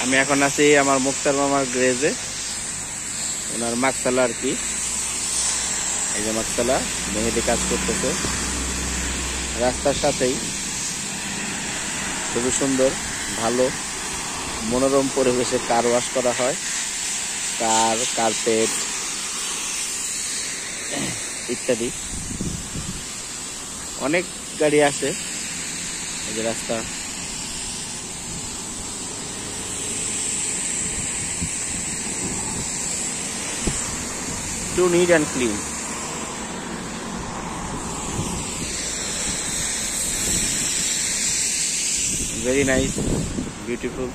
আমি এখন আছি আমার মুক্তার মামার গ্রেজে, ওনার মাকতলা আর কি। এই যে মাকতলা, মেহেদি কাজ করতেছে রাস্তার সাথেই। খুবই সুন্দর, ভালো মনোরম পরিবেশে কার ওয়াশ করা হয়, কার্পেট ইত্যাদি। অনেক গাড়ি আসে। এই যে রাস্তা, too neat and clean. Very nice, beautiful.